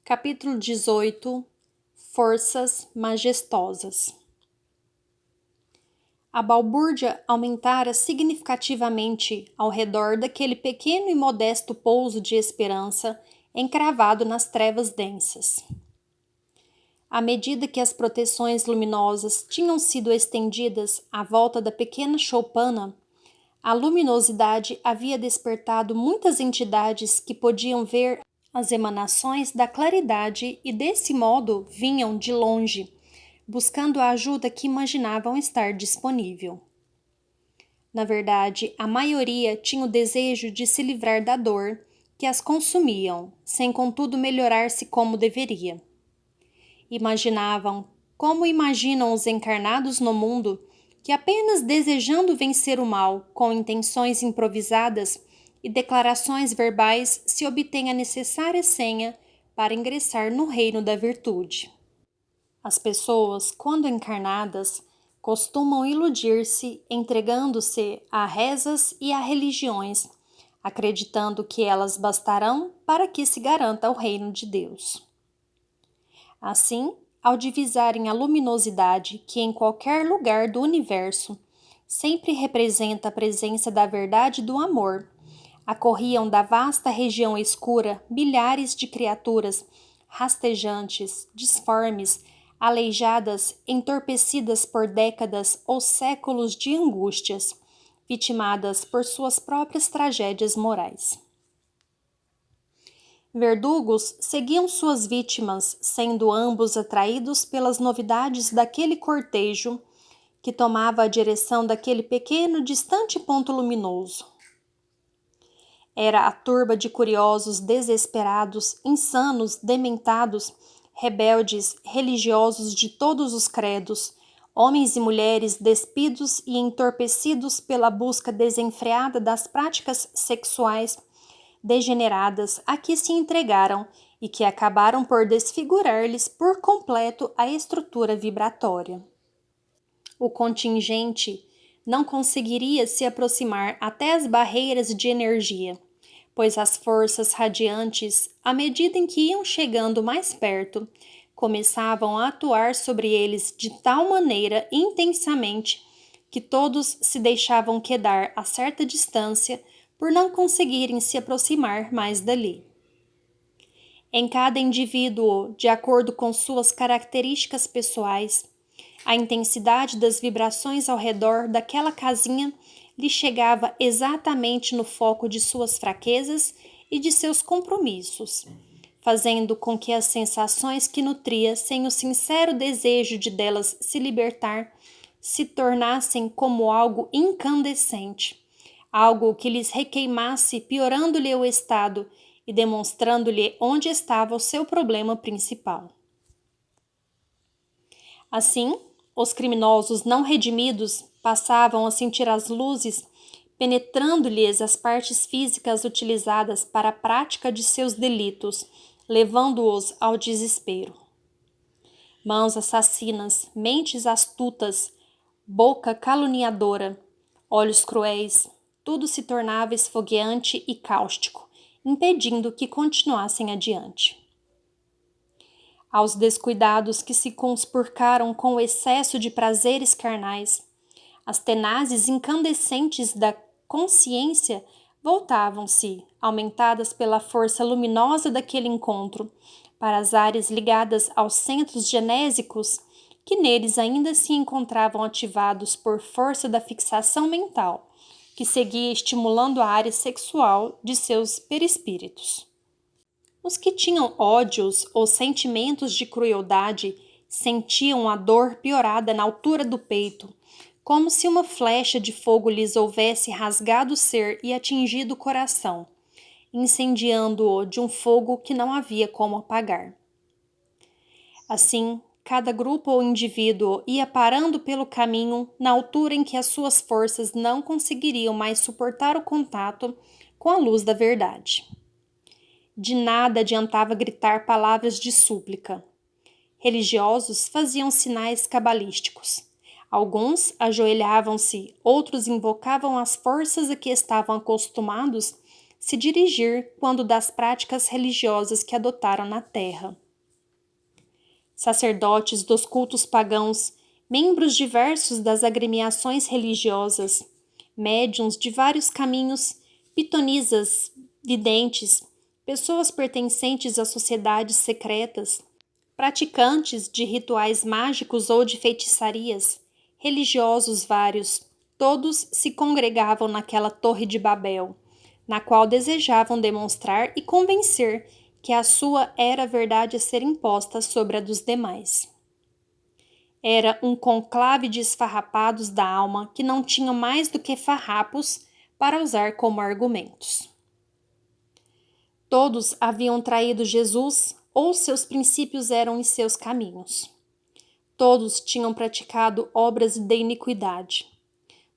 Capítulo 18 Forças majestosas. A balbúrdia aumentara significativamente ao redor daquele pequeno e modesto pouso de esperança encravado nas trevas densas. À medida que as proteções luminosas tinham sido estendidas à volta da pequena choupana, a luminosidade havia despertado muitas entidades que podiam ver as emanações da claridade e, desse modo, vinham de longe, buscando a ajuda que imaginavam estar disponível. Na verdade, a maioria tinha o desejo de se livrar da dor que as consumiam, sem contudo melhorar-se como deveria. Imaginavam, como imaginam os encarnados no mundo, que apenas desejando vencer o mal com intenções improvisadas e declarações verbais se obtém a necessária senha para ingressar no reino da virtude. As pessoas, quando encarnadas, costumam iludir-se entregando-se a rezas e a religiões, acreditando que elas bastarão para que se garanta o reino de Deus. Assim, ao divisarem a luminosidade que em qualquer lugar do universo sempre representa a presença da verdade e do amor, acorriam da vasta região escura milhares de criaturas rastejantes, disformes, aleijadas, entorpecidas por décadas ou séculos de angústias, vitimadas por suas próprias tragédias morais. Verdugos seguiam suas vítimas, sendo ambos atraídos pelas novidades daquele cortejo que tomava a direção daquele pequeno, distante ponto luminoso. Era a turba de curiosos desesperados, insanos, dementados, rebeldes, religiosos de todos os credos, homens e mulheres despidos e entorpecidos pela busca desenfreada das práticas sexuais degeneradas a que se entregaram e que acabaram por desfigurar-lhes por completo a estrutura vibratória. O contingente não conseguiria se aproximar até as barreiras de energia, pois as forças radiantes, à medida em que iam chegando mais perto, começavam a atuar sobre eles de tal maneira intensamente que todos se deixavam quedar a certa distância por não conseguirem se aproximar mais dali. Em cada indivíduo, de acordo com suas características pessoais, a intensidade das vibrações ao redor daquela casinha lhe chegava exatamente no foco de suas fraquezas e de seus compromissos, fazendo com que as sensações que nutria sem o sincero desejo de delas se libertar se tornassem como algo incandescente, algo que lhes requeimasse, piorando-lhe o estado e demonstrando-lhe onde estava o seu problema principal. Assim, os criminosos não redimidos passavam a sentir as luzes penetrando-lhes as partes físicas utilizadas para a prática de seus delitos, levando-os ao desespero. Mãos assassinas, mentes astutas, boca caluniadora, olhos cruéis, tudo se tornava esfogueante e cáustico, impedindo que continuassem adiante. Aos descuidados que se conspurcaram com o excesso de prazeres carnais, as tenazes incandescentes da consciência voltavam-se, aumentadas pela força luminosa daquele encontro, para as áreas ligadas aos centros genésicos que neles ainda se encontravam ativados por força da fixação mental, que seguia estimulando a área sexual de seus perispíritos. Os que tinham ódios ou sentimentos de crueldade sentiam a dor piorada na altura do peito, como se uma flecha de fogo lhes houvesse rasgado o ser e atingido o coração, incendiando-o de um fogo que não havia como apagar. Assim, cada grupo ou indivíduo ia parando pelo caminho na altura em que as suas forças não conseguiriam mais suportar o contato com a luz da verdade. De nada adiantava gritar palavras de súplica. Religiosos faziam sinais cabalísticos. Alguns ajoelhavam-se, outros invocavam as forças a que estavam acostumados, se dirigir quando das práticas religiosas que adotaram na terra. Sacerdotes dos cultos pagãos, membros diversos das agremiações religiosas, médiuns de vários caminhos, pitonisas, videntes, pessoas pertencentes a sociedades secretas, praticantes de rituais mágicos ou de feitiçarias, religiosos vários, todos se congregavam naquela Torre de Babel, na qual desejavam demonstrar e convencer que a sua era a verdade a ser imposta sobre a dos demais. Era um conclave de esfarrapados da alma que não tinham mais do que farrapos para usar como argumentos. Todos haviam traído Jesus ou seus princípios eram em seus caminhos. Todos tinham praticado obras de iniquidade.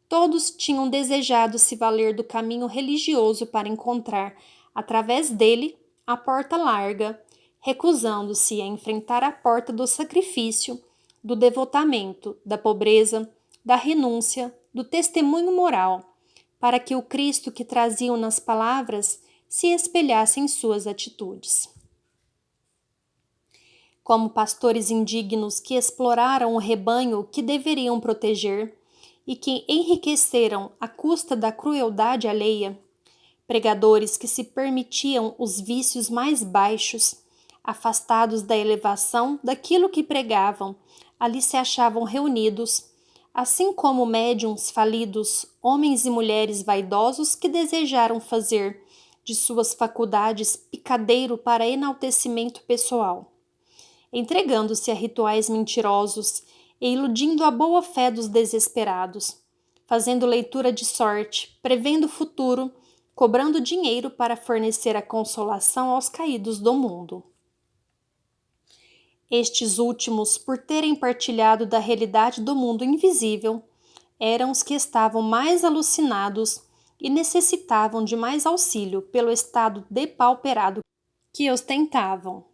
Todos tinham desejado se valer do caminho religioso para encontrar, através dele, a porta larga, recusando-se a enfrentar a porta do sacrifício, do devotamento, da pobreza, da renúncia, do testemunho moral, para que o Cristo que traziam nas palavras se espelhasse em suas atitudes. Como pastores indignos que exploraram o rebanho que deveriam proteger e que enriqueceram à custa da crueldade alheia, pregadores que se permitiam os vícios mais baixos, afastados da elevação daquilo que pregavam, ali se achavam reunidos, assim como médiuns falidos, homens e mulheres vaidosos que desejaram fazer de suas faculdades picadeiro para enaltecimento pessoal, entregando-se a rituais mentirosos e iludindo a boa fé dos desesperados, fazendo leitura de sorte, prevendo o futuro, cobrando dinheiro para fornecer a consolação aos caídos do mundo. Estes últimos, por terem partilhado da realidade do mundo invisível, eram os que estavam mais alucinados e necessitavam de mais auxílio pelo estado depauperado que ostentavam.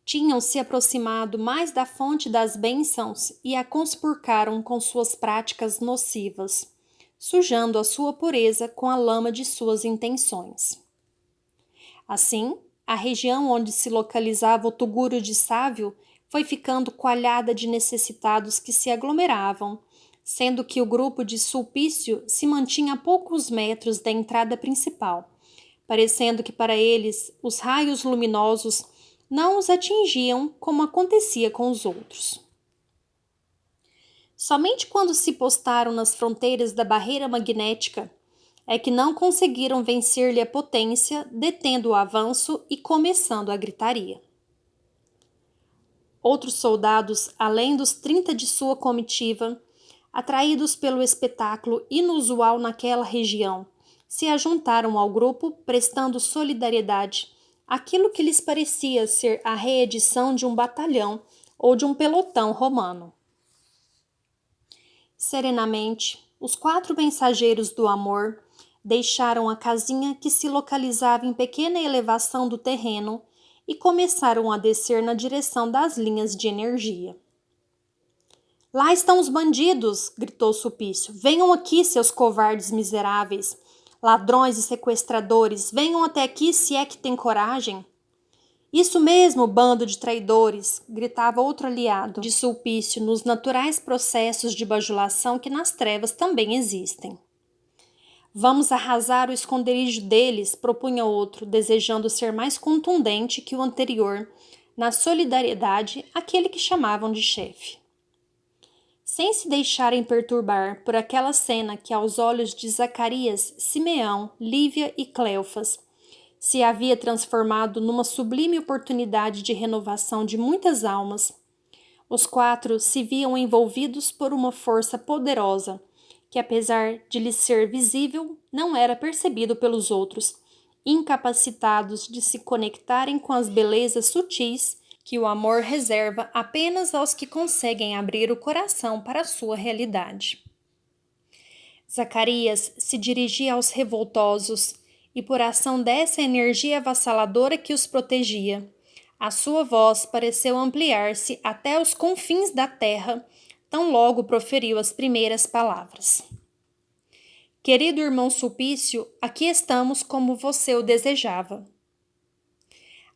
Tinham se aproximado mais da fonte das bênçãos e a conspurcaram com suas práticas nocivas, sujando a sua pureza com a lama de suas intenções. Assim, a região onde se localizava o Tugúrio de Sávio foi ficando coalhada de necessitados que se aglomeravam, sendo que o grupo de Sulpício se mantinha a poucos metros da entrada principal, parecendo que para eles os raios luminosos não os atingiam como acontecia com os outros. Somente quando se postaram nas fronteiras da barreira magnética é que não conseguiram vencer-lhe a potência, detendo o avanço e começando a gritaria. Outros soldados, além dos 30 de sua comitiva, atraídos pelo espetáculo inusual naquela região, se ajuntaram ao grupo, prestando solidariedade àquilo que lhes parecia ser a reedição de um batalhão ou de um pelotão romano. Serenamente, os 4 mensageiros do amor deixaram a casinha que se localizava em pequena elevação do terreno e começaram a descer na direção das linhas de energia. Lá estão os bandidos, gritou Sulpício. Venham aqui, seus covardes miseráveis, ladrões e sequestradores, venham até aqui se é que têm coragem. Isso mesmo, bando de traidores, gritava outro aliado de Sulpício nos naturais processos de bajulação que nas trevas também existem. Vamos arrasar o esconderijo deles, propunha outro, desejando ser mais contundente que o anterior, na solidariedade àquele que chamavam de chefe. Sem se deixarem perturbar por aquela cena que aos olhos de Zacarias, Simeão, Lívia e Cleofas se havia transformado numa sublime oportunidade de renovação de muitas almas, os 4 se viam envolvidos por uma força poderosa, que apesar de lhes ser visível, não era percebido pelos outros, incapacitados de se conectarem com as belezas sutis que o amor reserva apenas aos que conseguem abrir o coração para a sua realidade. Zacarias se dirigia aos revoltosos e, por ação dessa energia avassaladora que os protegia, a sua voz pareceu ampliar-se até os confins da terra, tão logo proferiu as primeiras palavras. Querido irmão Sulpício, aqui estamos como você o desejava.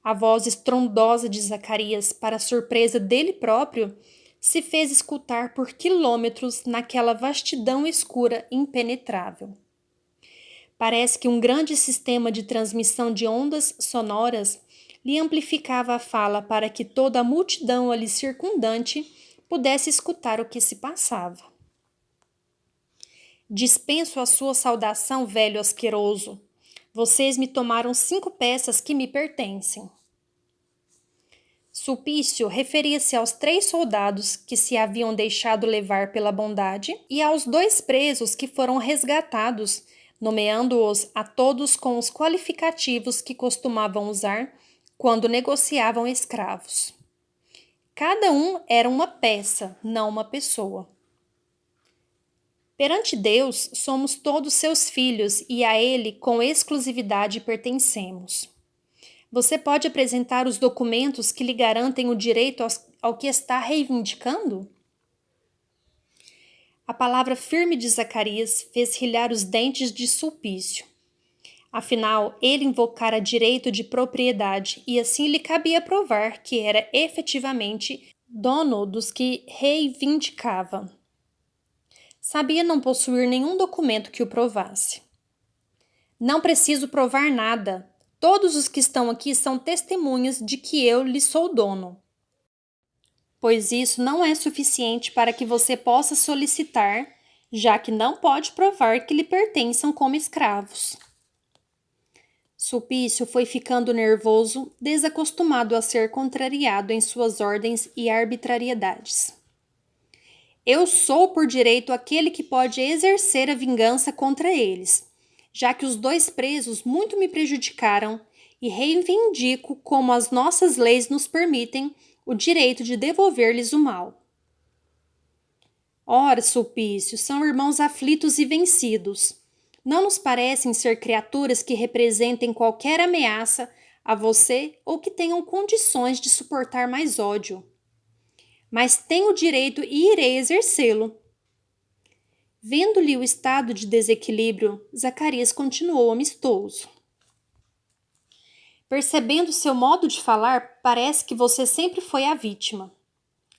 A voz estrondosa de Zacarias, para a surpresa dele próprio, se fez escutar por quilômetros naquela vastidão escura impenetrável. Parece que um grande sistema de transmissão de ondas sonoras lhe amplificava a fala para que toda a multidão ali circundante pudesse escutar o que se passava. Dispenso a sua saudação, velho asqueroso. Vocês me tomaram 5 peças que me pertencem. Sulpício referia-se aos 3 soldados que se haviam deixado levar pela bondade e aos 2 presos que foram resgatados, nomeando-os a todos com os qualificativos que costumavam usar quando negociavam escravos. Cada um era uma peça, não uma pessoa. Perante Deus, somos todos seus filhos e a Ele com exclusividade pertencemos. Você pode apresentar os documentos que lhe garantem o direito ao que está reivindicando? A palavra firme de Zacarias fez rilhar os dentes de Sulpício. Afinal, ele invocara direito de propriedade e assim lhe cabia provar que era efetivamente dono dos que reivindicava. Sabia não possuir nenhum documento que o provasse. Não preciso provar nada. Todos os que estão aqui são testemunhas de que eu lhe sou dono. Pois isso não é suficiente para que você possa solicitar, já que não pode provar que lhe pertençam como escravos. Sulpício foi ficando nervoso, desacostumado a ser contrariado em suas ordens e arbitrariedades. Eu sou por direito aquele que pode exercer a vingança contra eles, já que os 2 presos muito me prejudicaram, e reivindico, como as nossas leis nos permitem, o direito de devolver-lhes o mal. Ora, Sulpício, são irmãos aflitos e vencidos. Não nos parecem ser criaturas que representem qualquer ameaça a você ou que tenham condições de suportar mais ódio. Mas tenho o direito e irei exercê-lo. Vendo-lhe o estado de desequilíbrio, Zacarias continuou amistoso. Percebendo seu modo de falar, parece que você sempre foi a vítima.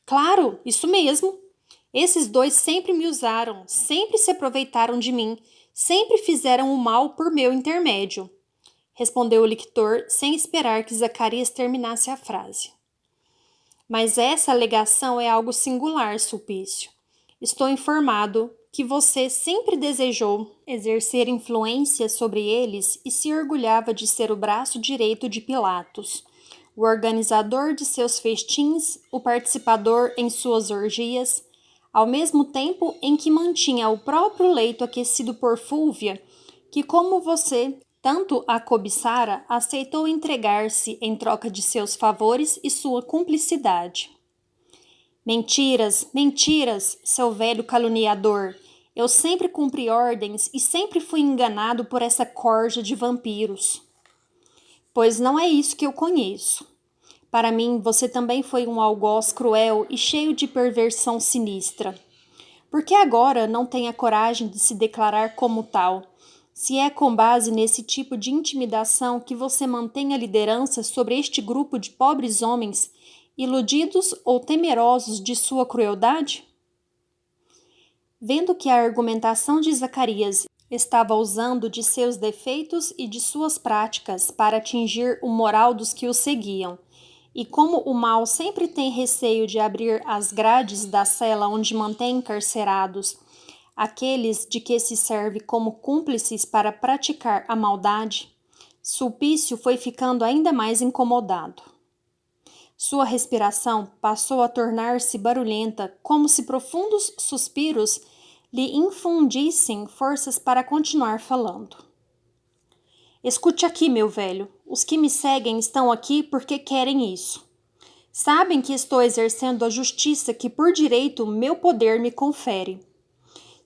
Claro, isso mesmo. Esses 2 sempre me usaram, sempre se aproveitaram de mim, sempre fizeram o mal por meu intermédio, respondeu o lictor sem esperar que Zacarias terminasse a frase. Mas essa alegação é algo singular, Sulpício. Estou informado que você sempre desejou exercer influência sobre eles e se orgulhava de ser o braço direito de Pilatos, o organizador de seus festins, o participador em suas orgias, ao mesmo tempo em que mantinha o próprio leito aquecido por Fúlvia, que, como você tanto a cobiçara, aceitou entregar-se em troca de seus favores e sua cumplicidade. Mentiras, mentiras, seu velho caluniador. Eu sempre cumpri ordens e sempre fui enganado por essa corja de vampiros. Pois não é isso que eu conheço. Para mim, você também foi um algoz cruel e cheio de perversão sinistra. Por que agora não tem a coragem de se declarar como tal? Se é com base nesse tipo de intimidação que você mantém a liderança sobre este grupo de pobres homens, iludidos ou temerosos de sua crueldade? Vendo que a argumentação de Zacarias estava usando de seus defeitos e de suas práticas para atingir o moral dos que o seguiam, e como o mal sempre tem receio de abrir as grades da cela onde mantém encarcerados aqueles de que se serve como cúmplices para praticar a maldade, Sulpício foi ficando ainda mais incomodado. Sua respiração passou a tornar-se barulhenta, como se profundos suspiros lhe infundissem forças para continuar falando. Escute aqui, meu velho. Os que me seguem estão aqui porque querem isso. Sabem que estou exercendo a justiça que por direito meu poder me confere.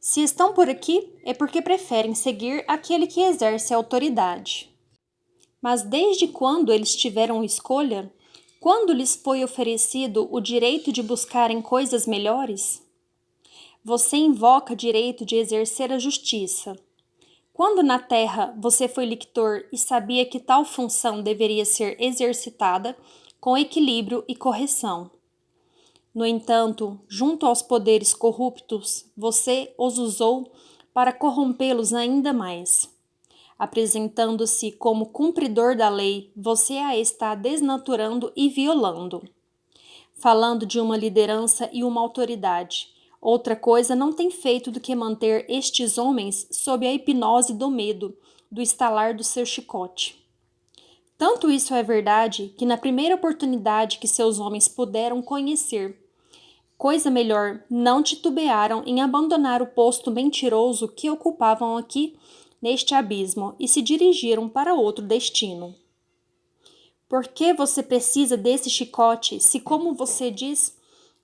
Se estão por aqui, é porque preferem seguir aquele que exerce a autoridade. Mas desde quando eles tiveram escolha? Quando lhes foi oferecido o direito de buscarem coisas melhores? Você invoca direito de exercer a justiça. Quando na terra você foi lictor e sabia que tal função deveria ser exercitada com equilíbrio e correção. No entanto, junto aos poderes corruptos, você os usou para corrompê-los ainda mais. Apresentando-se como cumpridor da lei, você a está desnaturando e violando. Falando de uma liderança e uma autoridade, outra coisa não tem feito do que manter estes homens sob a hipnose do medo, do estalar do seu chicote. Tanto isso é verdade que na primeira oportunidade que seus homens puderam conhecer coisa melhor, não titubearam em abandonar o posto mentiroso que ocupavam aqui neste abismo e se dirigiram para outro destino. Por que você precisa desse chicote se, como você diz,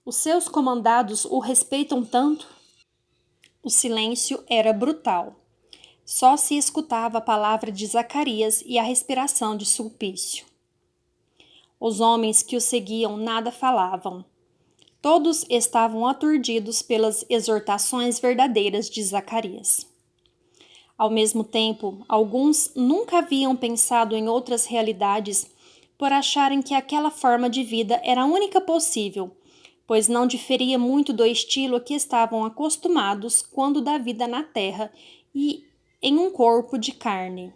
os seus comandados o respeitam tanto? O silêncio era brutal. Só se escutava a palavra de Zacarias e a respiração de Sulpício. Os homens que o seguiam nada falavam. Todos estavam aturdidos pelas exortações verdadeiras de Zacarias. Ao mesmo tempo, alguns nunca haviam pensado em outras realidades por acharem que aquela forma de vida era a única possível, pois não diferia muito do estilo a que estavam acostumados quando da vida na terra e em um corpo de carne.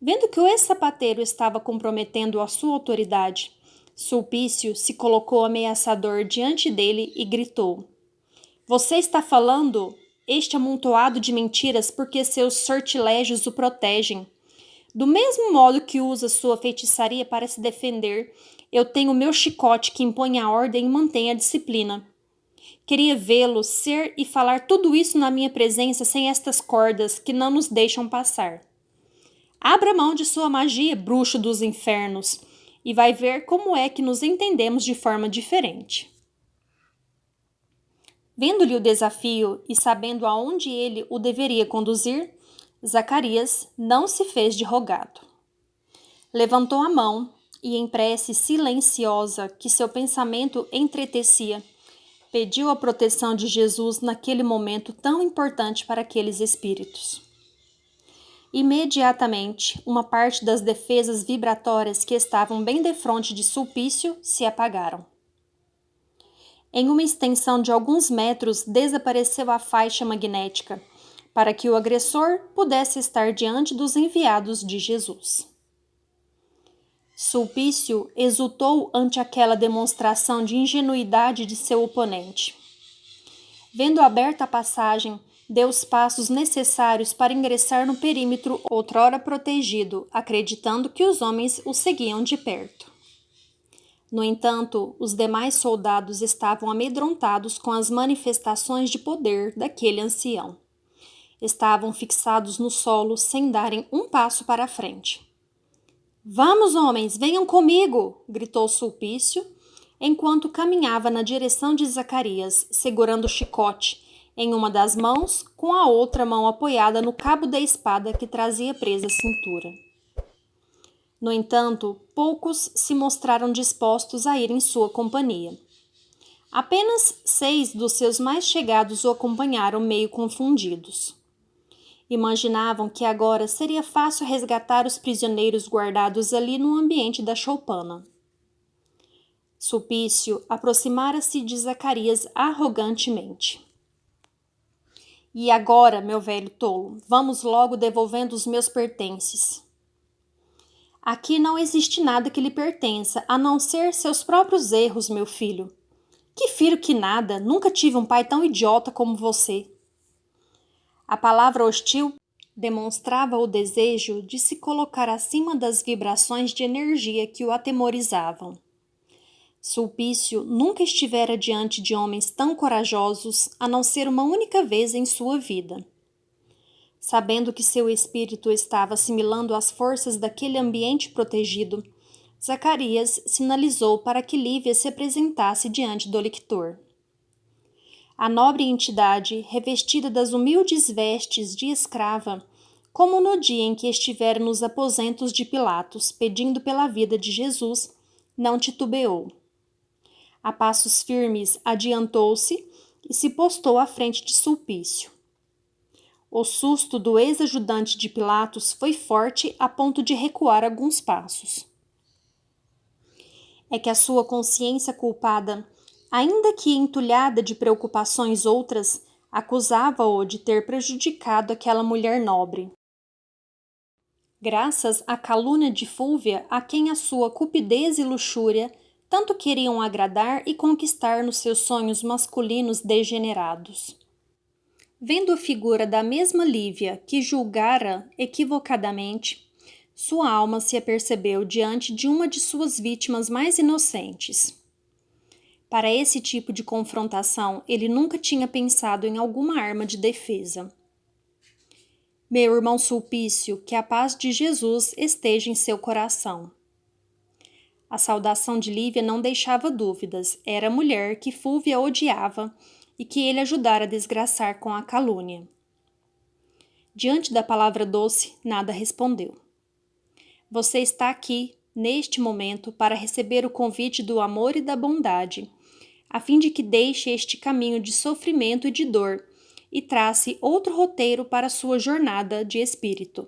Vendo que o ex-sapateiro estava comprometendo a sua autoridade, Sulpício se colocou ameaçador diante dele e gritou: Você está falando este amontoado de mentiras porque seus sortilégios o protegem. Do mesmo modo que usa sua feitiçaria para se defender, eu tenho meu chicote que impõe a ordem e mantém a disciplina. Queria vê-lo ser e falar tudo isso na minha presença sem estas cordas que não nos deixam passar. Abra mão de sua magia, bruxo dos infernos, e vai ver como é que nos entendemos de forma diferente. Vendo-lhe o desafio e sabendo aonde ele o deveria conduzir, Zacarias não se fez de rogado. Levantou a mão e, em prece silenciosa que seu pensamento entretecia, pediu a proteção de Jesus naquele momento tão importante para aqueles espíritos. Imediatamente, uma parte das defesas vibratórias que estavam bem defronte de Sulpício se apagaram. Em uma extensão de alguns metros, desapareceu a faixa magnética, para que o agressor pudesse estar diante dos enviados de Jesus. Sulpício exultou ante aquela demonstração de ingenuidade de seu oponente. Vendo aberta a passagem, deu os passos necessários para ingressar no perímetro outrora protegido, acreditando que os homens o seguiam de perto. No entanto, os demais soldados estavam amedrontados com as manifestações de poder daquele ancião. Estavam fixados no solo sem darem um passo para a frente. Vamos, homens, venham comigo! Gritou Sulpício, enquanto caminhava na direção de Zacarias, segurando o chicote em uma das mãos, com a outra mão apoiada no cabo da espada que trazia presa à cintura. No entanto, poucos se mostraram dispostos a ir em sua companhia. Apenas 6 dos seus mais chegados o acompanharam meio confundidos. Imaginavam que agora seria fácil resgatar os prisioneiros guardados ali no ambiente da choupana. Sulpício aproximara-se de Zacarias arrogantemente. E agora, meu velho tolo, vamos logo devolvendo os meus pertences. Aqui não existe nada que lhe pertença, a não ser seus próprios erros, meu filho. Que filho que nada, nunca tive um pai tão idiota como você. A palavra hostil demonstrava o desejo de se colocar acima das vibrações de energia que o atemorizavam. Sulpício nunca estivera diante de homens tão corajosos, a não ser uma única vez em sua vida. Sabendo que seu espírito estava assimilando as forças daquele ambiente protegido, Zacarias sinalizou para que Lívia se apresentasse diante do lictor. A nobre entidade, revestida das humildes vestes de escrava, como no dia em que estivera nos aposentos de Pilatos, pedindo pela vida de Jesus, não titubeou. A passos firmes adiantou-se e se postou à frente de Sulpício. O susto do ex-ajudante de Pilatos foi forte a ponto de recuar alguns passos. É que a sua consciência culpada, ainda que entulhada de preocupações outras, acusava-o de ter prejudicado aquela mulher nobre. Graças à calúnia de Fúlvia, a quem a sua cupidez e luxúria tanto queriam agradar e conquistar nos seus sonhos masculinos degenerados. Vendo a figura da mesma Lívia que julgara equivocadamente, sua alma se apercebeu diante de uma de suas vítimas mais inocentes. Para esse tipo de confrontação, ele nunca tinha pensado em alguma arma de defesa. Meu irmão Sulpício, que a paz de Jesus esteja em seu coração. A saudação de Lívia não deixava dúvidas, era a mulher que Fúlvia odiava e que ele ajudara a desgraçar com a calúnia. Diante da palavra doce, nada respondeu. Você está aqui, neste momento, para receber o convite do amor e da bondade, a fim de que deixe este caminho de sofrimento e de dor e trace outro roteiro para sua jornada de espírito.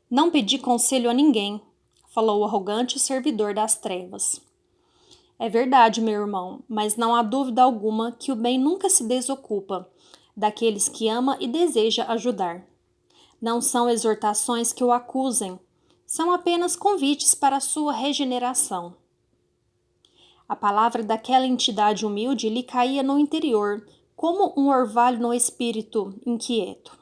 Não pedi conselho a ninguém, falou o arrogante servidor das trevas. É verdade, meu irmão, mas não há dúvida alguma que o bem nunca se desocupa daqueles que ama e deseja ajudar. Não são exortações que o acusem, são apenas convites para a sua regeneração. A palavra daquela entidade humilde lhe caía no interior, como um orvalho no espírito inquieto.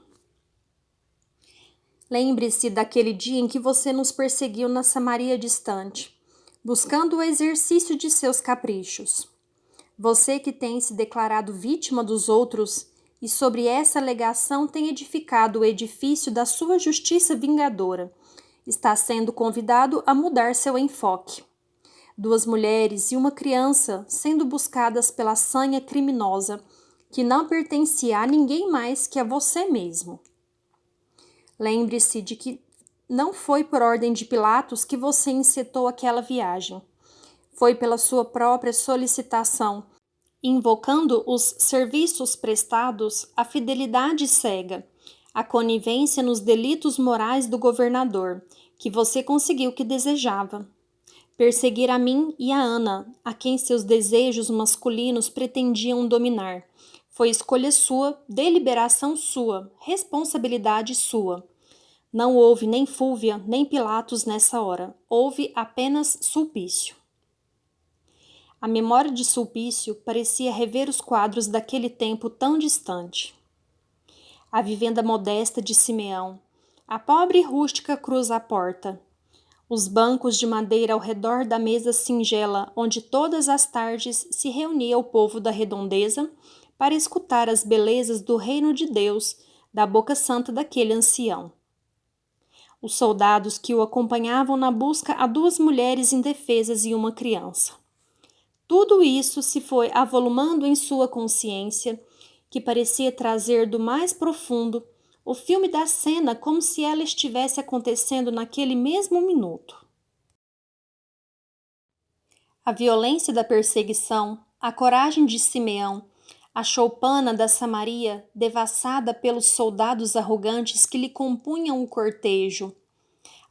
Lembre-se daquele dia em que você nos perseguiu na Samaria distante, buscando o exercício de seus caprichos. Você que tem se declarado vítima dos outros e sobre essa alegação tem edificado o edifício da sua justiça vingadora, está sendo convidado a mudar seu enfoque. 2 mulheres e uma criança sendo buscadas pela sanha criminosa, que não pertencia a ninguém mais que a você mesmo. Lembre-se de que não foi por ordem de Pilatos que você encetou aquela viagem. Foi pela sua própria solicitação, invocando os serviços prestados, a fidelidade cega, a conivência nos delitos morais do governador, que você conseguiu o que desejava. Perseguir a mim e a Ana, a quem seus desejos masculinos pretendiam dominar. Foi escolha sua, deliberação sua, responsabilidade sua. Não houve nem Fúlvia, nem Pilatos nessa hora. Houve apenas Sulpício. A memória de Sulpício parecia rever os quadros daquele tempo tão distante. A vivenda modesta de Simeão. A pobre e rústica cruz à porta. Os bancos de madeira ao redor da mesa singela, onde todas as tardes se reunia o povo da redondeza para escutar as belezas do reino de Deus da boca santa daquele ancião. Os soldados que o acompanhavam na busca a 2 mulheres indefesas e uma criança. Tudo isso se foi avolumando em sua consciência, que parecia trazer do mais profundo o filme da cena como se ela estivesse acontecendo naquele mesmo minuto. A violência da perseguição, a coragem de Simeão, a choupana da Samaria devassada pelos soldados arrogantes que lhe compunham o cortejo,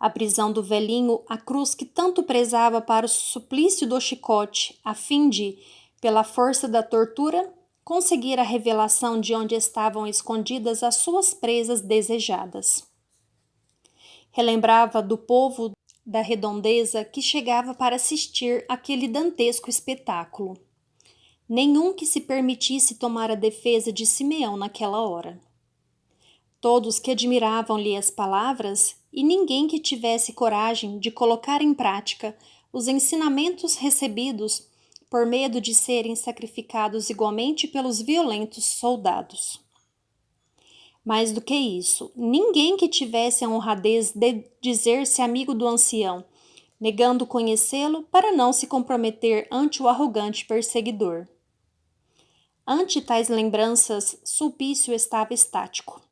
a prisão do velhinho, a cruz que tanto prezava para o suplício do chicote, a fim de, pela força da tortura, conseguir a revelação de onde estavam escondidas as suas presas desejadas. Relembrava do povo da redondeza que chegava para assistir àquele dantesco espetáculo. Nenhum que se permitisse tomar a defesa de Simeão naquela hora. Todos que admiravam-lhe as palavras e ninguém que tivesse coragem de colocar em prática os ensinamentos recebidos por medo de serem sacrificados igualmente pelos violentos soldados. Mais do que isso, ninguém que tivesse a honradez de dizer-se amigo do ancião, negando conhecê-lo para não se comprometer ante o arrogante perseguidor. Ante tais lembranças, Sulpício estava estático.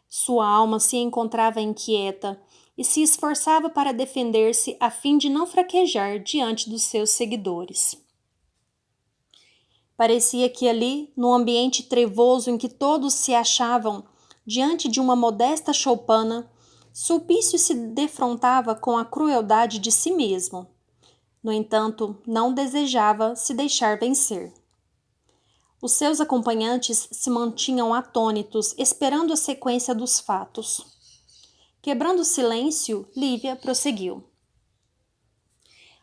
Sua alma se encontrava inquieta e se esforçava para defender-se a fim de não fraquejar diante dos seus seguidores. Parecia que ali, no ambiente trevoso em que todos se achavam, diante de uma modesta choupana, Sulpício se defrontava com a crueldade de si mesmo. No entanto, não desejava se deixar vencer. Os seus acompanhantes se mantinham atônitos, esperando a sequência dos fatos. Quebrando o silêncio, Lívia prosseguiu.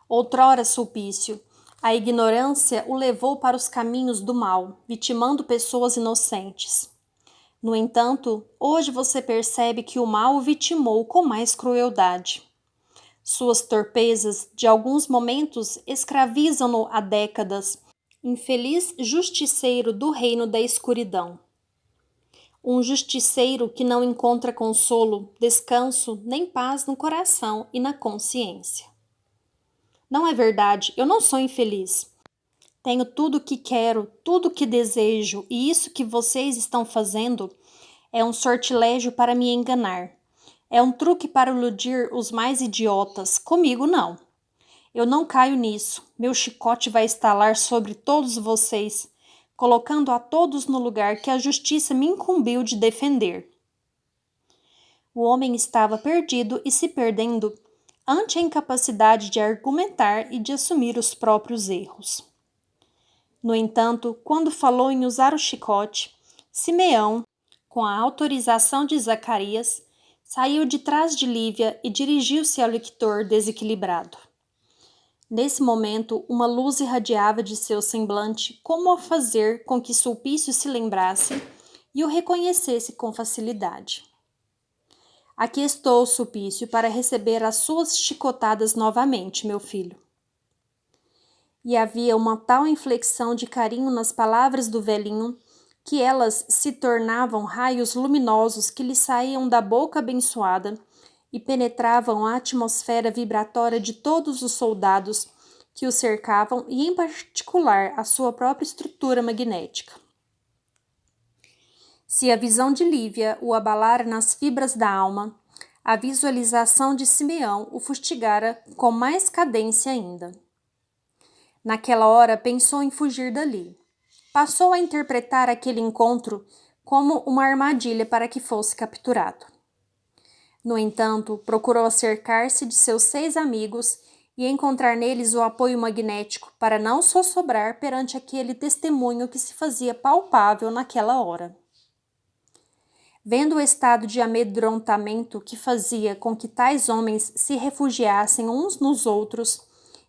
Outrora, Sulpício, a ignorância o levou para os caminhos do mal, vitimando pessoas inocentes. No entanto, hoje você percebe que o mal o vitimou com mais crueldade. Suas torpezas, de alguns momentos, escravizam-no há décadas, infeliz justiceiro do reino da escuridão. Um justiceiro que não encontra consolo, descanso nem paz no coração e na consciência. Não é verdade, eu não sou infeliz. Tenho tudo o que quero, tudo o que desejo, e isso que vocês estão fazendo é um sortilégio para me enganar. É um truque para iludir os mais idiotas. Comigo, não. Eu não caio nisso. Meu chicote vai estalar sobre todos vocês, colocando a todos no lugar que a justiça me incumbiu de defender. O homem estava perdido e se perdendo ante a incapacidade de argumentar e de assumir os próprios erros. No entanto, quando falou em usar o chicote, Simeão, com a autorização de Zacarias, saiu de trás de Lívia e dirigiu-se ao lictor desequilibrado. Nesse momento, uma luz irradiava de seu semblante, como a fazer com que Sulpício se lembrasse e o reconhecesse com facilidade. Aqui estou, Sulpício, para receber as suas chicotadas novamente, meu filho. E havia uma tal inflexão de carinho nas palavras do velhinho que elas se tornavam raios luminosos que lhe saíam da boca abençoada e penetravam a atmosfera vibratória de todos os soldados que o cercavam e, em particular, a sua própria estrutura magnética. Se a visão de Lívia o abalara nas fibras da alma, a visualização de Simeão o fustigara com mais cadência ainda. Naquela hora pensou em fugir dali. Passou a interpretar aquele encontro como uma armadilha para que fosse capturado. No entanto, procurou acercar-se de seus 6 amigos e encontrar neles o apoio magnético para não sossobrar perante aquele testemunho que se fazia palpável naquela hora. Vendo o estado de amedrontamento que fazia com que tais homens se refugiassem uns nos outros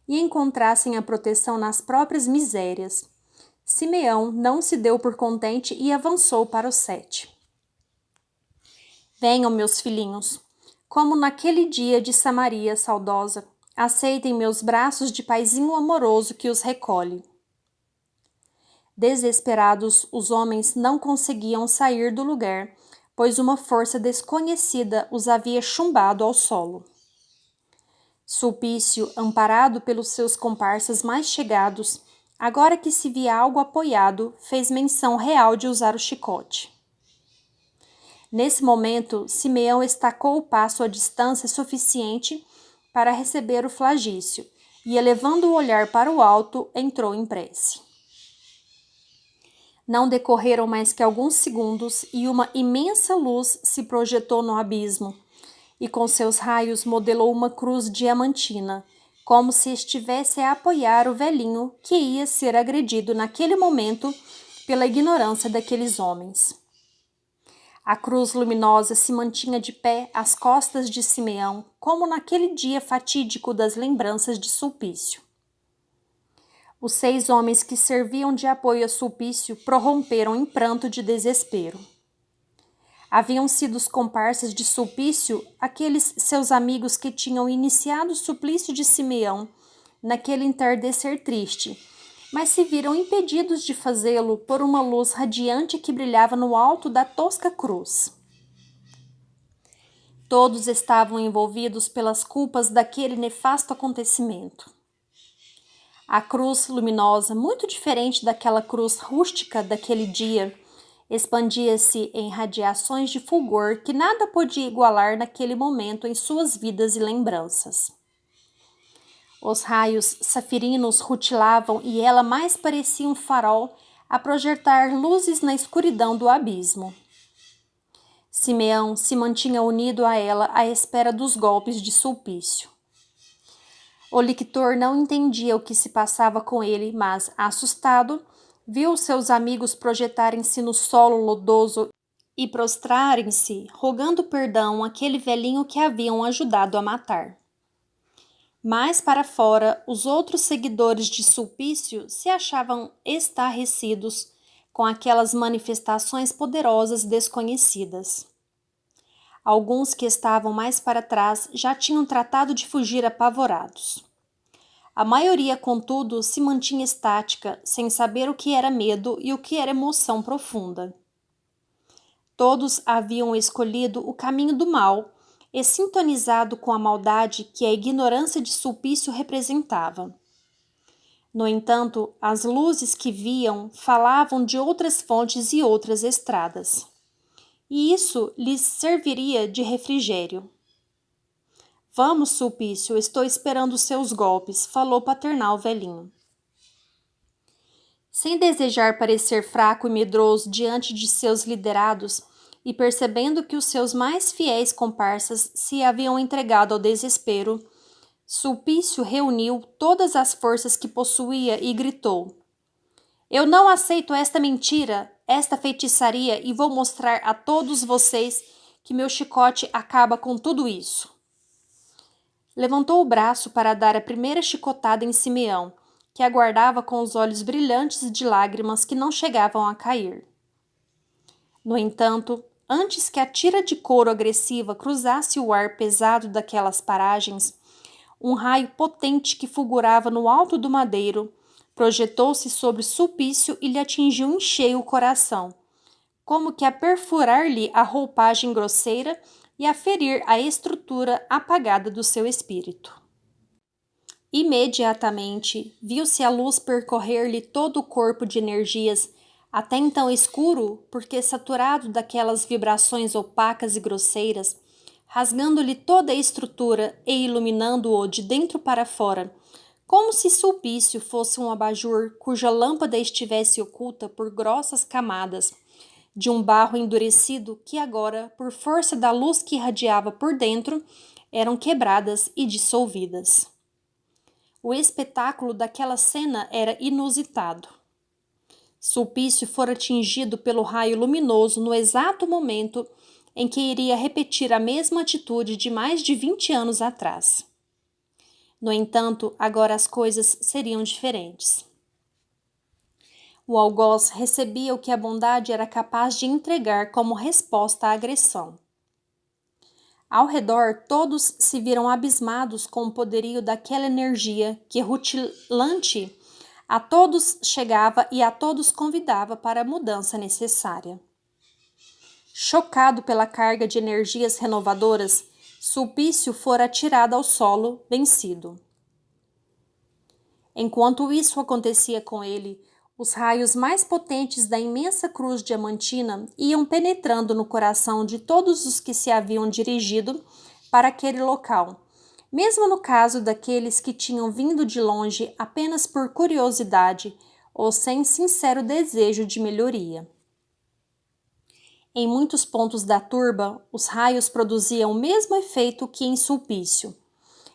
e encontrassem a proteção nas próprias misérias, Simeão não se deu por contente e avançou para os 7. Venham, meus filhinhos, como naquele dia de Samaria saudosa, aceitem meus braços de paizinho amoroso que os recolhe. Desesperados, os homens não conseguiam sair do lugar, pois uma força desconhecida os havia chumbado ao solo. Sulpício, amparado pelos seus comparsas mais chegados, agora que se via algo apoiado, fez menção real de usar o chicote. Nesse momento, Simeão estacou o passo à distância suficiente para receber o flagício e, elevando o olhar para o alto, entrou em prece. Não decorreram mais que alguns segundos e uma imensa luz se projetou no abismo e com seus raios modelou uma cruz diamantina, como se estivesse a apoiar o velhinho que ia ser agredido naquele momento pela ignorância daqueles homens. A cruz luminosa se mantinha de pé às costas de Simeão, como naquele dia fatídico das lembranças de Sulpício. Os 6 homens que serviam de apoio a Sulpício prorromperam em pranto de desespero. Haviam sido os comparsas de Sulpício aqueles seus amigos que tinham iniciado o suplício de Simeão naquele entardecer triste, mas se viram impedidos de fazê-lo por uma luz radiante que brilhava no alto da tosca cruz. Todos estavam envolvidos pelas culpas daquele nefasto acontecimento. A cruz luminosa, muito diferente daquela cruz rústica daquele dia, expandia-se em radiações de fulgor que nada podia igualar naquele momento em suas vidas e lembranças. Os raios safirinos rutilavam e ela mais parecia um farol a projetar luzes na escuridão do abismo. Simeão se mantinha unido a ela à espera dos golpes de Sulpício. O lictor não entendia o que se passava com ele, mas, assustado, viu seus amigos projetarem-se no solo lodoso e prostrarem-se, rogando perdão àquele velhinho que haviam ajudado a matar. Mais para fora, os outros seguidores de Sulpício se achavam estarrecidos com aquelas manifestações poderosas desconhecidas. Alguns que estavam mais para trás já tinham tratado de fugir apavorados. A maioria, contudo, se mantinha estática, sem saber o que era medo e o que era emoção profunda. Todos haviam escolhido o caminho do mal e sintonizado com a maldade que a ignorância de Sulpício representava. No entanto, as luzes que viam falavam de outras fontes e outras estradas. E isso lhes serviria de refrigério. Vamos, Sulpício, estou esperando os seus golpes, falou paternal velhinho. Sem desejar parecer fraco e medroso diante de seus liderados e percebendo que os seus mais fiéis comparsas se haviam entregado ao desespero, Sulpício reuniu todas as forças que possuía e gritou: Eu não aceito esta mentira, esta feitiçaria e vou mostrar a todos vocês que meu chicote acaba com tudo isso. Levantou o braço para dar a primeira chicotada em Simeão, que aguardava com os olhos brilhantes de lágrimas que não chegavam a cair. No entanto, antes que a tira de couro agressiva cruzasse o ar pesado daquelas paragens, um raio potente que fulgurava no alto do madeiro projetou-se sobre Sulpício e lhe atingiu em cheio o coração, como que a perfurar-lhe a roupagem grosseira e a ferir a estrutura apagada do seu espírito. Imediatamente, viu-se a luz percorrer-lhe todo o corpo de energias, até então escuro, porque saturado daquelas vibrações opacas e grosseiras, rasgando-lhe toda a estrutura e iluminando-o de dentro para fora, como se Sulpício fosse um abajur cuja lâmpada estivesse oculta por grossas camadas de um barro endurecido que agora, por força da luz que irradiava por dentro, eram quebradas e dissolvidas. O espetáculo daquela cena era inusitado. Sulpício fora atingido pelo raio luminoso no exato momento em que iria repetir a mesma atitude de mais de 20 anos atrás. No entanto, agora as coisas seriam diferentes. O algoz recebia o que a bondade era capaz de entregar como resposta à agressão. Ao redor, todos se viram abismados com o poderio daquela energia que, rutilante, a todos chegava e a todos convidava para a mudança necessária. Chocado pela carga de energias renovadoras, Sulpício fora atirado ao solo, vencido. Enquanto isso acontecia com ele, os raios mais potentes da imensa cruz diamantina iam penetrando no coração de todos os que se haviam dirigido para aquele local, mesmo no caso daqueles que tinham vindo de longe apenas por curiosidade ou sem sincero desejo de melhoria. Em muitos pontos da turba, os raios produziam o mesmo efeito que em Sulpício.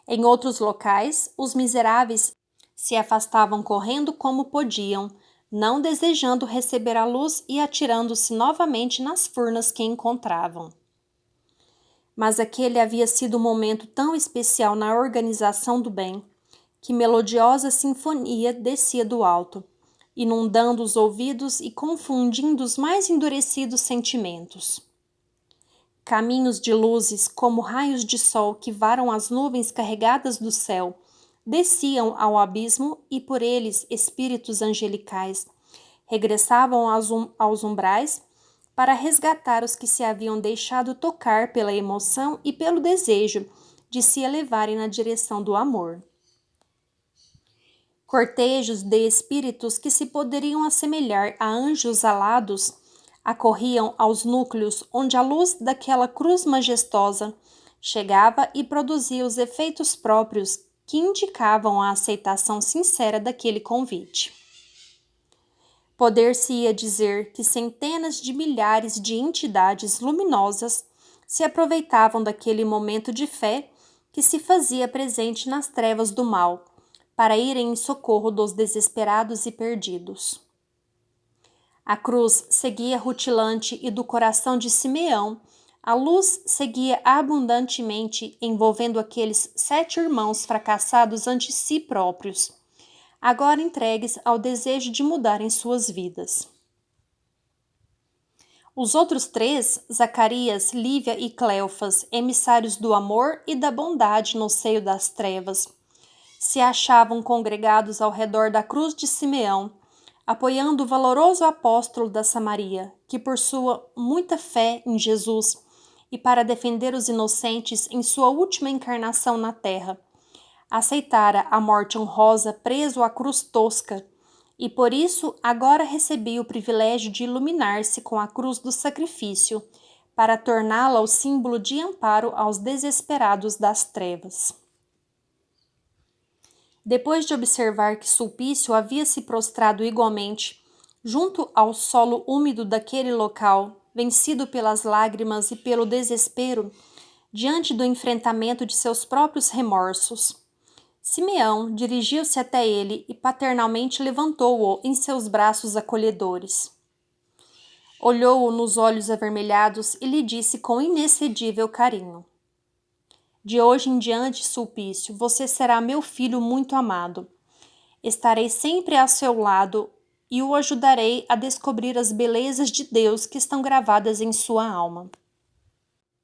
Em outros locais, os miseráveis se afastavam correndo como podiam, não desejando receber a luz e atirando-se novamente nas furnas que encontravam. Mas aquele havia sido um momento tão especial na organização do bem, que melodiosa sinfonia descia do alto, inundando os ouvidos e confundindo os mais endurecidos sentimentos. Caminhos de luzes, como raios de sol que varam as nuvens carregadas do céu, desciam ao abismo e por eles espíritos angelicais regressavam aos umbrais para resgatar os que se haviam deixado tocar pela emoção e pelo desejo de se elevarem na direção do amor. Cortejos de espíritos que se poderiam assemelhar a anjos alados acorriam aos núcleos onde a luz daquela cruz majestosa chegava e produzia os efeitos próprios que indicavam a aceitação sincera daquele convite. Poder-se-ia dizer que centenas de milhares de entidades luminosas se aproveitavam daquele momento de fé que se fazia presente nas trevas do mal, para irem em socorro dos desesperados e perdidos. A cruz seguia rutilante e do coração de Simeão a luz seguia abundantemente envolvendo aqueles 7 irmãos fracassados ante si próprios, agora entregues ao desejo de mudarem suas vidas. Os outros 3, Zacarias, Lívia e Cleofas, emissários do amor e da bondade no seio das trevas, se achavam congregados ao redor da cruz de Simeão, apoiando o valoroso apóstolo da Samaria, que por sua muita fé em Jesus e para defender os inocentes em sua última encarnação na terra, aceitara a morte honrosa preso à cruz tosca, e por isso agora recebia o privilégio de iluminar-se com a cruz do sacrifício, para torná-la o símbolo de amparo aos desesperados das trevas. Depois de observar que Sulpício havia se prostrado igualmente, junto ao solo úmido daquele local, vencido pelas lágrimas e pelo desespero, diante do enfrentamento de seus próprios remorsos, Simeão dirigiu-se até ele e paternalmente levantou-o em seus braços acolhedores. Olhou-o nos olhos avermelhados e lhe disse com inexcedível carinho: De hoje em diante, Sulpício, você será meu filho muito amado. Estarei sempre ao seu lado e o ajudarei a descobrir as belezas de Deus que estão gravadas em sua alma.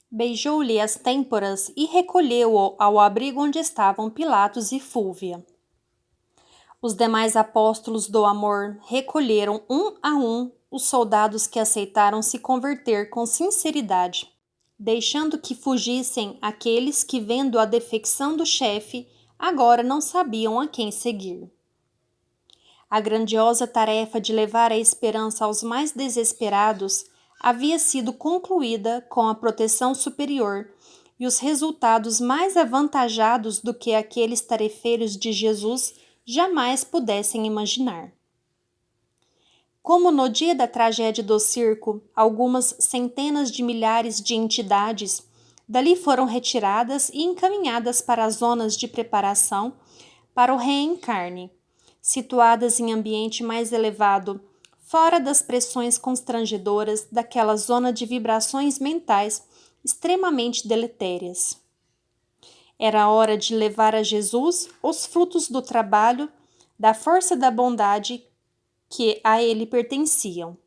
Beijou-lhe as têmporas e recolheu-o ao abrigo onde estavam Pilatos e Fúlvia. Os demais apóstolos do amor recolheram um a um os soldados que aceitaram se converter com sinceridade, deixando que fugissem aqueles que, vendo a defecção do chefe, agora não sabiam a quem seguir. A grandiosa tarefa de levar a esperança aos mais desesperados havia sido concluída com a proteção superior e os resultados mais avantajados do que aqueles tarefeiros de Jesus jamais pudessem imaginar. Como no dia da tragédia do circo, algumas centenas de milhares de entidades dali foram retiradas e encaminhadas para as zonas de preparação para o reencarne, situadas em ambiente mais elevado, fora das pressões constrangedoras daquela zona de vibrações mentais extremamente deletérias. Era hora de levar a Jesus os frutos do trabalho, da força da bondade que a ele pertenciam.